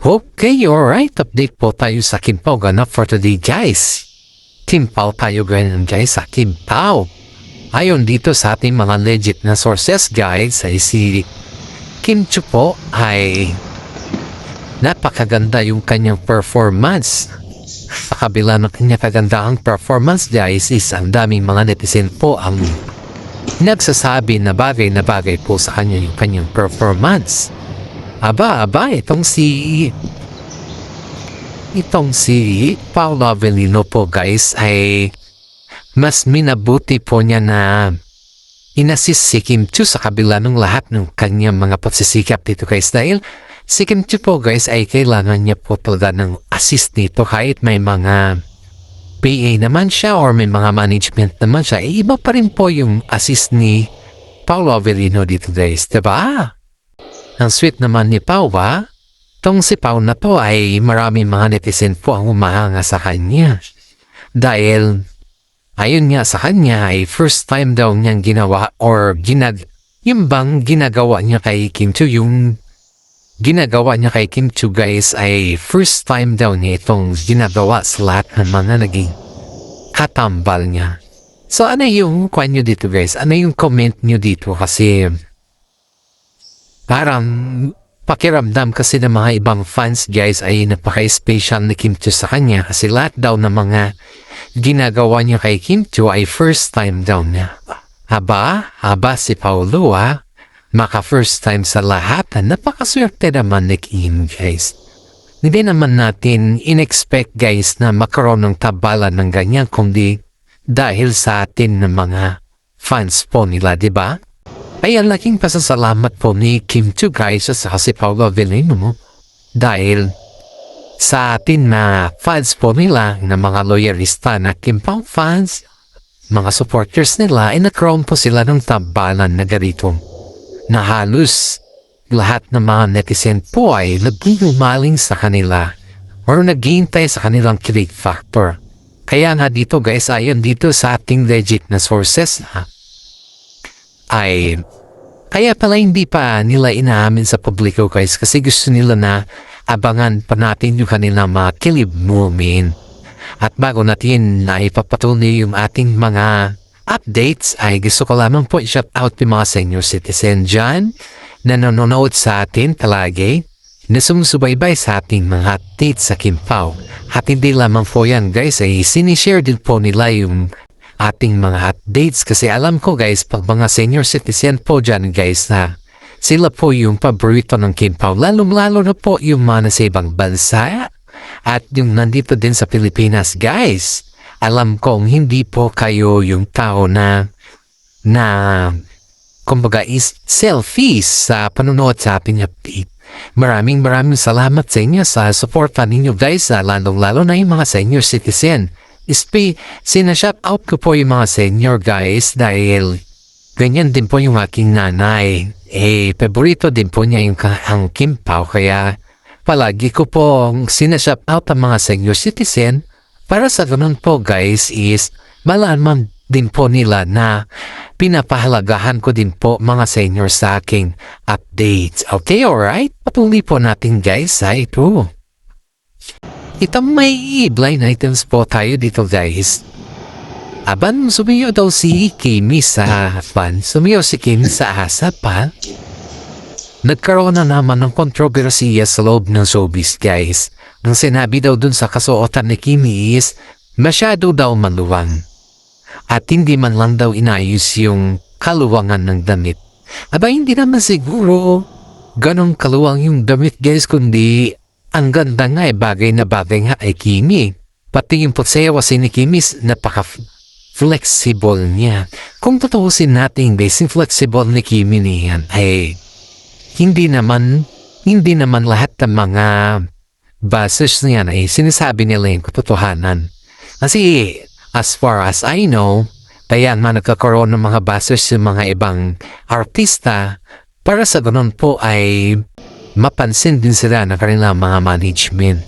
Okay, alright. Update po tayo sa Kimpaw ganap for today, guys. Kimpaw tayo ganyan, guys, sa Kimpaw. Ayon dito sa ating mga legit na sources, guys, ay si Kim Chiu po ay napakaganda yung kanyang performance. Sa kabila ng kanyang kagandahang performance, guys, is ang daming mga netizen po ang nagsasabi na bagay po sa kanya yung kanyang performance. Aba, itong si Paolo Avellino po, guys, ay mas minabuti po niya na inassist si Kim Chiu sa kabila ng lahat ng kanyang mga pagsisikap dito, guys, dahil si Kim Chiu po, guys, ay kailangan niya po talaga ng assist nito kahit may mga PA naman siya or may mga management naman siya, iba pa rin po yung assist ni Paolo Avellino dito, guys, diba? Ang sweet naman ni Pao, ba? Tong si Pao na to ay maraming mga netizen po ang umahanga sa kanya. Dahil, ayon nga sa kanya ay first time daw niyang ginawa or yung bang ginagawa niya kay Kim Chiu, yung ginagawa niya kay Kim Chiu, guys, ay first time daw niya itong ginagawa sa lahat ng mga naging katambal niya. So, ano yung kwan nyo dito, guys? Ano yung comment nyo dito? Kasi parang pakiramdam kasi ng mga ibang fans, guys, ay napaka-special ni Kim Chiu sa kanya kasi lahat daw ng mga ginagawa niya kay Kim Chiu ay first time daw niya. Haba si Paolo, maka first time sa lahat. Napakaswerte naman ni Kim, guys. Hindi naman natin in-expect, guys, na makaroon ng tabalan ng ganyan kundi dahil sa atin ng mga fans po nila, diba? Ay ang laking pasasalamat po ni Kim Chiu, guys, sa si Paolo Avellino dahil sa atin na fans po nila na mga loyalista na Kimpaw fans, mga supporters nila, ay nagkaroon po sila ng tabalan na ganito na halos lahat ng mga netizen po ay naging sa kanila or naghihintay sa kanilang click factor. Kaya nga dito, guys, ayon dito sa ating legit na sources ay kaya pala hindi pa nila inaamin sa publiko, guys, kasi gusto nila na abangan pa natin yung kanilang mga kilib moment. At bago natin na ipapatuloy yung ating mga updates ay gusto ko lamang po i-shout out yung mga senior citizen dyan na nanonood sa atin palagi, na sumusubaybay sa ating mga updates sa Kimpaw. At hindi lamang po yan, guys, ay sinishare din po nila yung ating mga updates kasi alam ko, guys, pag mga senior citizen po dyan, guys, na sila po yung paborito ng Kimpaw, lalo na po yung mga nasa ibang bansa at yung nandito din sa Pilipinas, guys. Alam kong hindi po kayo yung tao na kumbaga is selfies sa panonood sa ating update. Maraming salamat sa inyo sa support ninyo, guys, lalo na yung mga senior citizen. Sinashout out ko po yung mga senior, guys, dahil ganyan din po yung aking nanay. Paborito din po niya yung ang Kimpaw, kaya palagi ko po sinashout out ang mga senior citizen para sa ganun po, guys, is malaman din po nila na pinapahalagahan ko din po mga senior sa aking updates. Okay, alright? Patuloy po natin, guys, sa ito. Itong may blind items po tayo dito, guys. Aban, sumiyo daw si Kimi sa fan. Sumiyo si Kimi sa asa pa. Nagkaroon na naman ng kontrobersiya sa loob ng showbiz, guys. Ang sinabi daw dun sa kasuotan ni Kimi is masyado daw maluwang. At hindi man lang daw inayos yung kaluwangan ng damit. Aba, hindi naman siguro ganong kaluwang yung damit, guys, kundi ang ganda nga bagay na bagay nga ay Kimi. Pati yung putsewa si ni Kimi napaka-flexible niya. Kung tutuusin natin, guys, yung flexible ni Kimi niyan ay hindi naman lahat ng mga buzzers niyan ay sinasabi nila yung katotohanan. Kasi as far as I know, kaya nga nagkakaroon ng mga buzzers yung mga ibang artista para sa ganun po ay mapansin din sila ng kanilang mga management.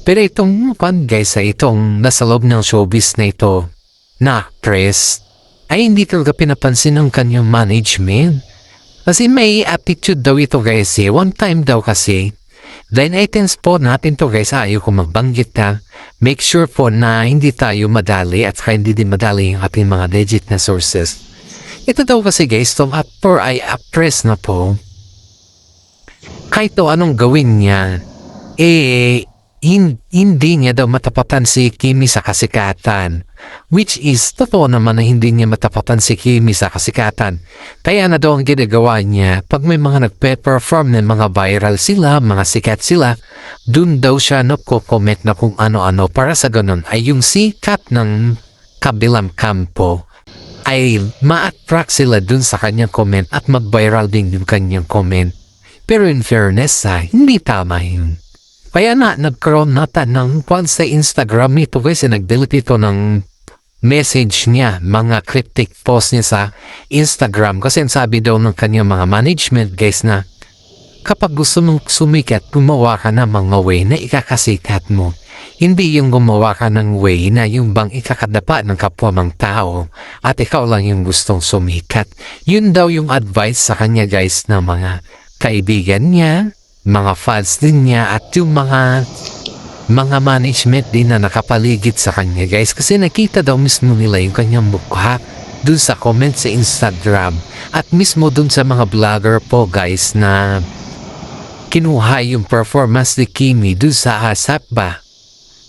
Pero itong guys, itong nasa loob ng showbiz na ito na actress ay hindi talaga pinapansin ng kanyang management. Kasi may attitude daw ito, guys. One time daw kasi Line items po natin to guys, ayaw ko magbanggit na. Make sure po na hindi tayo madali at hindi din madali yung ating mga legit na sources. Ito daw kasi guys, itong actor ay actress na po. Kahit to anong gawin niya, hindi niya daw matapatan si Kimi sa kasikatan. Which is, totoo naman na hindi niya matapatan si Kimi sa kasikatan. Kaya na daw ang ginagawa niya, pag may mga nagpe-perform ng mga viral sila, mga sikat sila, dun daw siya nagko-comment na kung ano-ano para sa ganun ay yung sikat ng kabilang kampo ay ma-attract sila dun sa kanyang comment at mag-viral din yung kanyang comment. Pero in fairness, hindi tama yun. Kaya nagkaroon natin ng sa Instagram nito kasi nag-delete ito ng message niya, mga cryptic post niya sa Instagram kasi sabi daw ng kanyang mga management guys na kapag gusto mong sumikat, gumawa ka na mga way na ikakasikat mo. Hindi yung gumawa ka ng way na yung bang ikakadapa ng kapwa mong tao at ikaw lang yung gustong sumikat. Yun daw yung advice sa kanya guys na mga kaibigan niya, mga fans din niya at yung mga management din na nakapaligid sa kanya guys kasi nakita daw mismo nila yung kanyang mukha dun sa comment sa Instagram at mismo dun sa mga vlogger po guys na kinuha yung performance ni Kimi dun sa Asapa.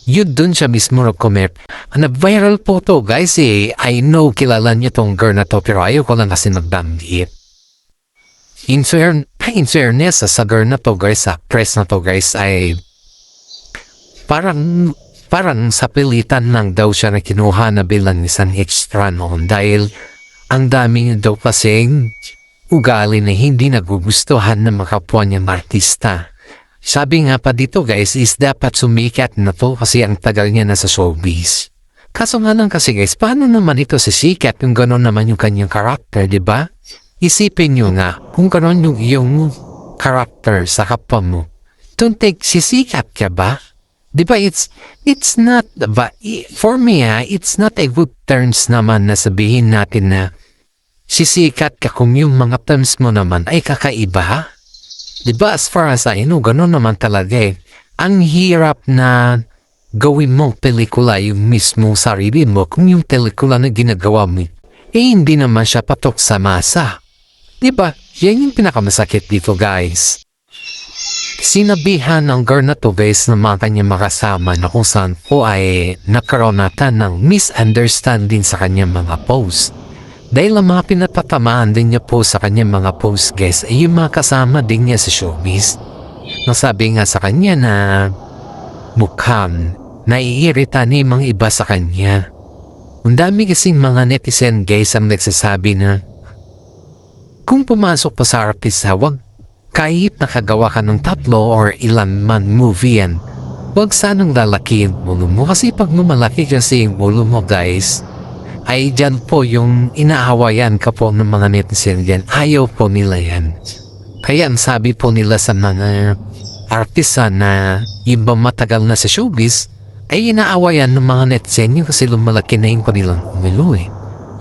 Yun dun siya mismo nag-comment. Nag-viral po to guys I know kilala niya tong girl na to pero ayaw ko lang kasi nagbanggit. In fairness, sa girl na to guys, sa press na to guys, ay parang sa pilitan lang daw siya na kinuha na bilang isang extra noon dahil ang dami niya daw kasing ugali na hindi nagugustuhan ng mga kapwa niyang artista. Sabi nga pa dito guys is dapat sumikat na to kasi ang tagal niya na sa showbiz. Kaso nga lang kasi guys, paano naman ito sisikat kung gano'n naman yung kanyang karakter, di ba? Isipin nyo nga, kung karon yung iyong character sa kapwa mo, don't take sisikat ka ba? Diba it's not, for me it's not a good terms naman na sabihin natin na sisikat ka kung yung mga terms mo naman ay kakaiba. Diba as far as I know, gano'n naman talaga Ang hirap na gawin mong pelikula yung mismo sarili mo kung yung pelikula na ginagawa mo, hindi naman siya patok sa masa. Diba? Yan yung pinakamasakit dito guys. Sinabihan ng girl na to guys na mga kanyang makasama na kung saan po ay nagkaroon natin ng misunderstanding sa kanyang mga post. Dahil ang mga pinatatamaan din niya po sa kanyang mga post guys ay yung mga kasama din niya sa showbiz. Nasabi nga sa kanya na mukhang naiirita ni mga iba sa kanya. Ang dami kasing mga netizen guys ang nagsasabi na kung pumasok pa sa artista, wag kahit nakagawa ka ng 3 or ilan man movie yan, wag sanang lalaki yung ulo mo kasi pag lumalaki kasi yung ulo mo guys, ay dyan po yung inaawayan ka po ng mga netizen dyan. Ayaw po nila yan. Kaya ang sabi po nila sa mga artista na iba matagal na sa showbiz, ay inaawayan ng mga netizen yung kasi lumalaki na yung kanilang ulo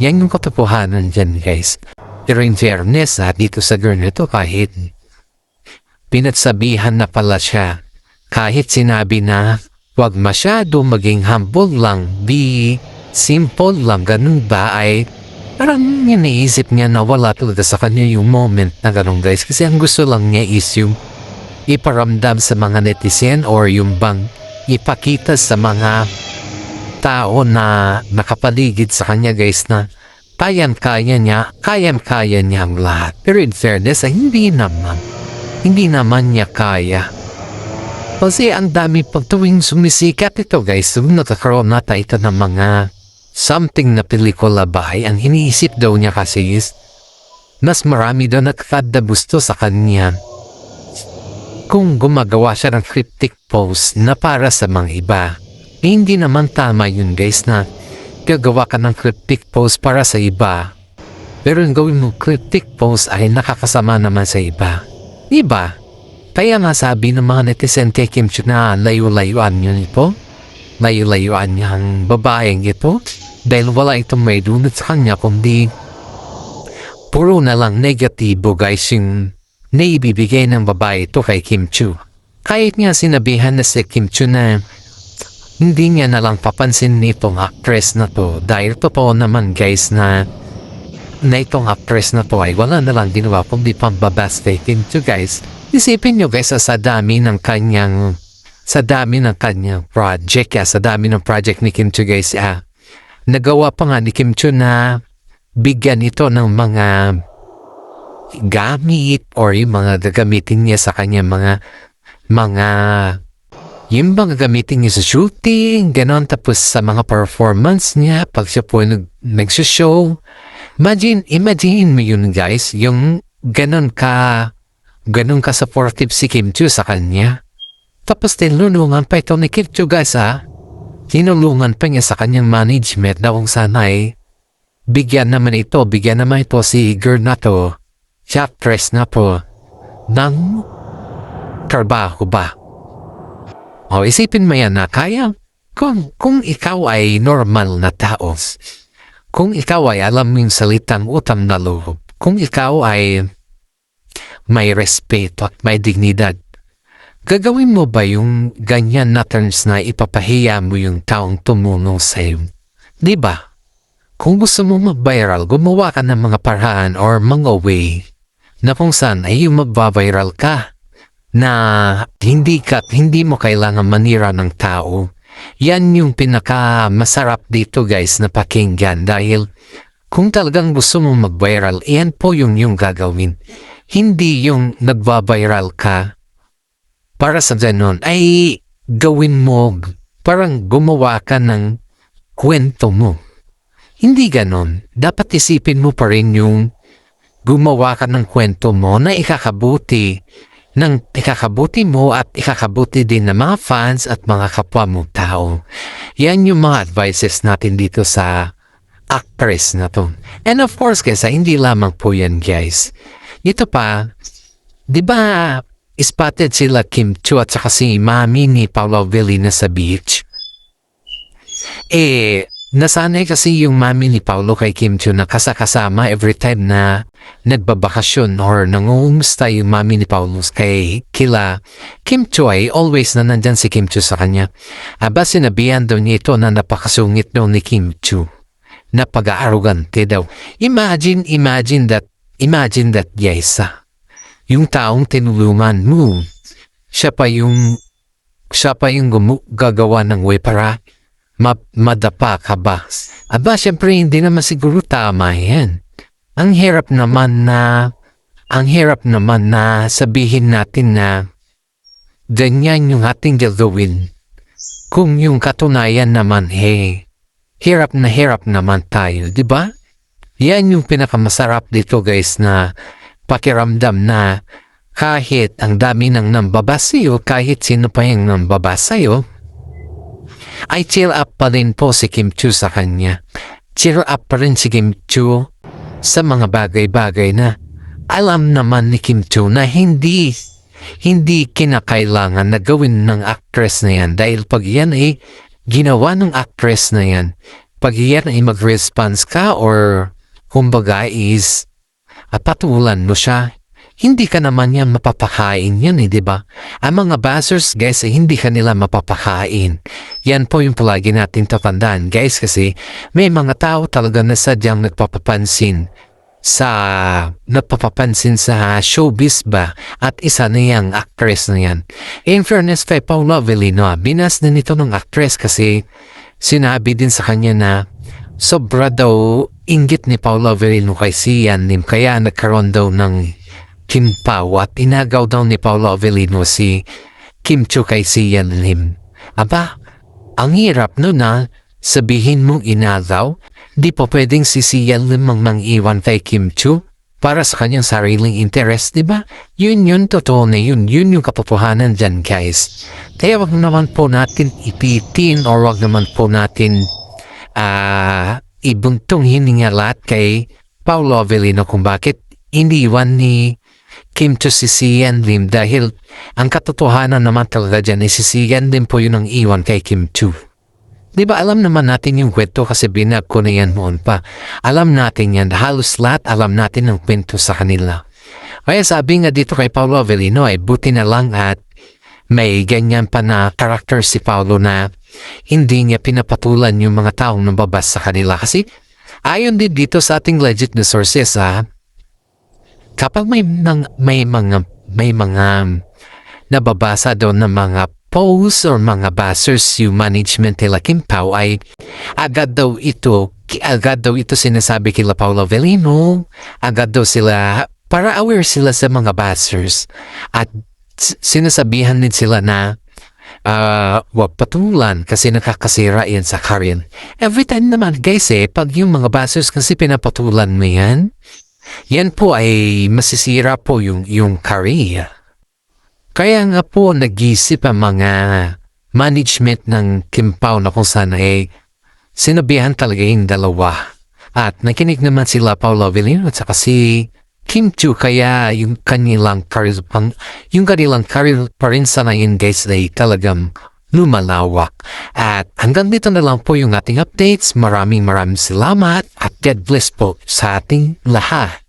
Yan yung katotohanan dyan guys. Pero in fairness dito sa girl nito kahit pinagsabihan na pala siya, kahit sinabi na wag masyado maging humble lang, be simple lang, ganun ba ay parang naisip niya na wala talaga sa kanya yung moment na ganun guys kasi ang gusto lang niya is yung iparamdam sa mga netizen or yung bang ipakita sa mga tao na nakapaligid sa kanya guys na kayang-kaya niya ang lahat. Pero in fairness, hindi naman niya kaya. Kasi ang dami pag tuwing sumisikat ito guys, nagkakaroon na ito ng mga something na pelikula ba ay ang iniisip daw niya kasi is mas marami daw nakakada gusto sa kanya kung gumagawa siya ng cryptic post na para sa mga iba. Hindi naman tama yun guys na gagawa ka ng cryptic post para sa iba. Pero yung gawin mo cryptic post ay nakakasama naman sa iba. Diba? Kaya nga sabi ng mga netizen kay Kim Chiu na layo-layuan yun ito. Layo-layuan niya ang babaeng ito. Dahil wala itong may dunot sa kanya kundi puro na lang negatibo guys yung naibibigay ng babae ito kay Kim Chiu. Kahit nga sinabihan na si Kim Chu na hindi niya nalang papansin nitong actress na to dahil totoo naman guys na itong actress na to ay wala nalang ginawa kundi pambabas kay Kim Chu guys. Isipin nyo guys sa dami ng kanyang project sa dami ng project ni Kim Chu guys nagawa pa nga ni Kim Chu na bigyan ito ng mga gamit or yung mga gagamitin niya sa kanya mga yung mga gamitin niya sa shooting, ganon, tapos sa mga performance niya, pag siya po nag-show. Imagine mo yun guys, yung ganon ka supportive si Kim Chu sa kanya. Tapos tinulungan pa ito ni Kim Chu guys tinulungan pa niya sa kanyang management na kung sana bigyan naman ito si girl na to, si actress na po, ng trabaho ba? O isipin mo yan na kaya kung ikaw ay normal na tao, kung ikaw ay alam yung salitang utang na loob, kung ikaw ay may respeto at may dignidad, gagawin mo ba yung ganyan na terms na ipapahiya mo yung taong tumulong sa'yo? Diba? Kung gusto mo mag-viral, gumawa ka ng mga paraan or mga way na kung saan ay yung mag-viral ka na hindi mo kailangan manira ng tao. Yan yung pinaka-masarap dito guys na pakinggan dahil kung talagang gusto mo mag-viral, yan po yung gagawin. Hindi yung nagva-viral ka para sa ganun ay gawin mo parang gumawa ka ng kwento mo. Hindi ganon. Dapat isipin mo pa rin yung gumawa ka ng kwento mo na ikakabuti mo at ikakabuti din ng mga fans at mga kapwa mong tao. Yan yung mga advices natin dito sa actress na to. And of course guys, hindi lamang po yan guys. Ito pa, di ba spotted sila Kim Chu at saka si mami ni Paolo Avellino sa beach? Nasanay kasi yung mami ni Paolo kay Kim Chu na kasama every time na nagbabakasyon or nangungumusta yung mami ni Paolo kila Kim Chu ay always na nandyan si Kim Chu sa kanya. Sinabihan daw niya ito na napakasungit daw ni Kim Chu. Napag-arrogante daw. Imagine that guys. Yung taong tinulungan mo, siya pa yung gagawa ng way para madapa ka ba? Syempre hindi naman siguro tama yan. Ang hirap naman na sabihin natin na ganyan yung ating gagawin. Kung yung katunayan naman, hirap naman tayo, di ba? Yan yung pinakamasarap dito guys na pakiramdam na kahit ang dami ng nambabasiyo, kahit sino pa yung nambabasayo, ay chill up pa rin po si Kim Chu sa kanya. Chill up pa rin si Kim Chu sa mga bagay-bagay na alam naman ni Kim Chu na hindi kinakailangan na gawin ng actress na yan dahil pag yan ay ginawa ng actress na yan, pag yan ay mag-response ka or kumbaga is patulan mo siya, hindi ka naman yan mapapakain yan diba? Ang mga buzzers guys hindi ka nila mapapakain. Yan po yung palagi natin tatandaan guys kasi may mga tao talaga na sadyang nagpapapansin sa showbiz ba at isa na yung actress na yan. In fairness kay Paolo Avellino, binas na nito ng actress kasi sinabi din sa kanya na sobra daw inggit ni Paolo Avellino kay Sian Lim kaya nagkaroon daw ng Kimpaw at inagaw daw ni Paolo Avellino si Kim Chu kay Sian Lim. Ang hirap no na sabihin mong inagaw, di po pwedeng si Sian Lim mang-iwan kay Kim Chu para sa kanyang sariling interest, di ba? Yun totoo na yun yung katotohanan dyan guys. Kaya wag naman po natin ipitin or wag naman po natin ibuntong hininga lahat kay Paolo Avellino kung bakit iniwan ni Kim Chu si Sian Lim dahil ang katotohanan naman talaga dyan ay si Sian Lim po yun ang iwan kay Kim Chu. Diba alam naman natin yung kwento kasi binag ko na yan noon pa. Alam natin yan, halos lahat alam natin ang kwento sa kanila. Kaya sabi nga dito kay Paolo Avellino ay buti na lang at May ganyan pa na karakter si Paolo na hindi niya pinapatulan yung mga taong nababas sa kanila kasi ayon din dito sa ating legit na sources kapag may mga nababasa doon na mga posts or mga bashers yung management nila Kim Pao ay agad daw ito sinasabi kila Paolo Avellino, agad daw sila para aware sila sa mga bashers at sinasabihan din sila na wag patulan kasi nakakasira yan sa career. Every time naman guys pag yung mga bashers kasi pinapatulan mo yan po ay masisira po yung career. Kaya nga po nag-isip ang mga management ng Kim Pao na kung saan ay sinabihan talaga yung dalawa. At nakinig naman sila Paolo Avellino at saka si Kim Chiu kaya yung kanilang career pa rin sana yun guys ay talagang lumalawak. At hanggang dito na lang po yung ating updates. Maraming salamat at God bless po sa ating lahat.